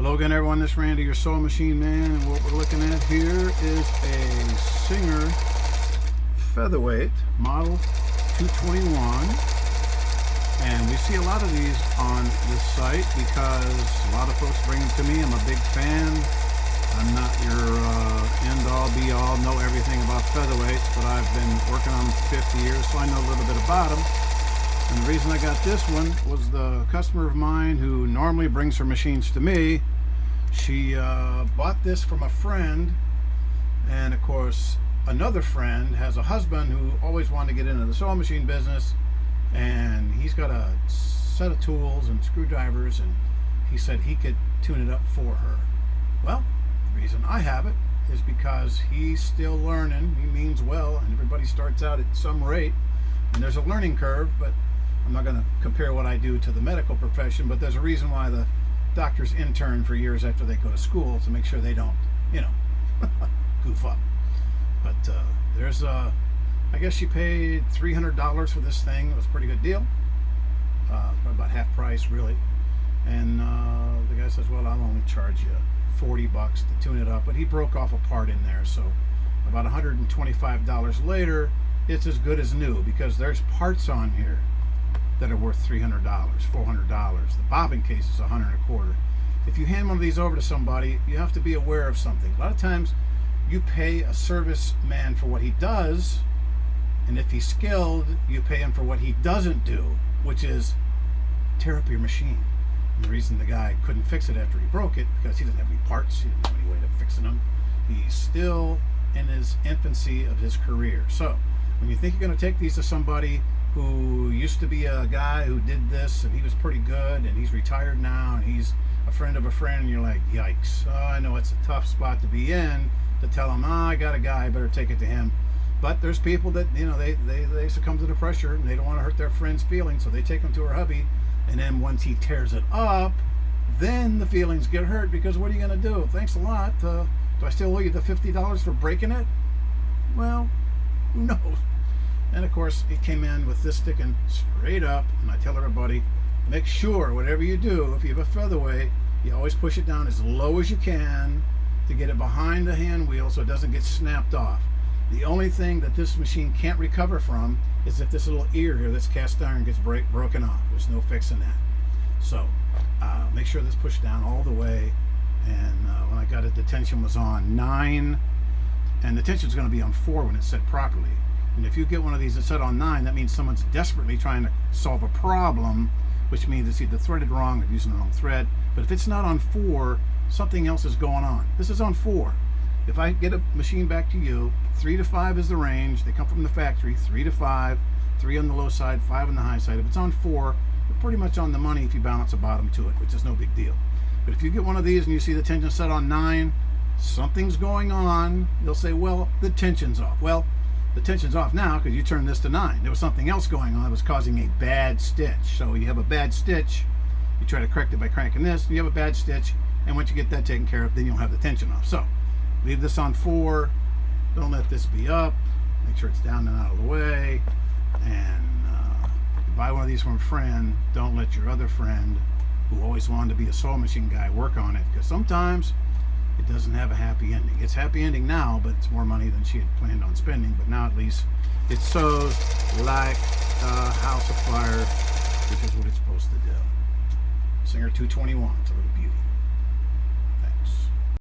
Hello again, everyone. This is Randy, your sewing machine man, and what we're looking at here is a Singer Featherweight model 221, and we see a lot of these on this site because a lot of folks bring them to me. I'm a big fan. I'm not your end-all, be-all, know everything about featherweights, but I've been working on them for 50 years, so I know a little bit about them. And the reason I got this one was the customer of mine who normally brings her machines to me. She bought this from a friend, and of course another friend has a husband who always wanted to get into the sewing machine business, and he's got a set of tools and screwdrivers, and he said he could tune it up for her. Well, the reason I have it is because he's still learning. He means well, and everybody starts out at some rate, and there's a learning curve, but I'm not going to compare what I do to the medical profession, but there's a reason why the doctors intern for years after they go to school to make sure they don't, goof up. But there's I guess she paid $300 for this thing. It was a pretty good deal. Probably about half price, really. And the guy says, well, I'll only charge you $40 to tune it up. But he broke off a part in there, so about $125 later, it's as good as new, because there's parts on here that are worth $300, $400. The bobbin case is $125. If you hand one of these over to somebody, you have to be aware of something. A lot of times you pay a service man for what he does, and if he's skilled, you pay him for what he doesn't do, which is tear up your machine. And the reason the guy couldn't fix it after he broke it, because he doesn't have any parts, he doesn't have any way of fixing them. He's still in his infancy of his career. So when you think you're going to take these to somebody who used to be a guy who did this and he was pretty good, and he's retired now, and he's a friend of a friend, and you're like, yikes. Oh, I know it's a tough spot to be in, to tell him, I got a guy, I better take it to him. But there's people that, they succumb to the pressure, and they don't want to hurt their friend's feelings, so they take him to her hubby, and then once he tears it up, then the feelings get hurt, because what are you going to do? Thanks a lot. Do I still owe you the $50 for breaking it? Well, who knows? And of course, it came in with this sticking straight up, and I tell everybody, make sure whatever you do, if you have a featherweight, you always push it down as low as you can to get it behind the hand wheel so it doesn't get snapped off. The only thing that this machine can't recover from is if this little ear here that's cast iron gets broken off. There's no fixing that. So make sure this pushed down all the way, and when I got it, the tension was on 9, and the tension's going to be on 4 when it's set properly. And if you get one of these that's set on 9, that means someone's desperately trying to solve a problem, which means it's either threaded wrong or using the wrong thread. But if it's not on 4, something else is going on. This is on 4. If I get a machine back to you, 3 to 5 is the range. They come from the factory, 3 to 5, 3 on the low side, 5 on the high side. If it's on 4, you're pretty much on the money if you balance a bottom to it, which is no big deal. But if you get one of these and you see the tension set on 9, something's going on. You'll say, well, the tension's off. Well, the tension's off now because you turned this to 9. There was something else going on that was causing a bad stitch. So you have a bad stitch, you try to correct it by cranking this, you have a bad stitch, and once you get that taken care of, then you'll have the tension off. So leave this on 4, don't let this be up, make sure it's down and out of the way, and if you buy one of these from a friend, don't let your other friend who always wanted to be a sewing machine guy work on it, because sometimes it doesn't have a happy ending. It's happy ending now, but it's more money than she had planned on spending. But now at least it sews like a house of fire, which is what it's supposed to do. Singer 221, it's a little beauty.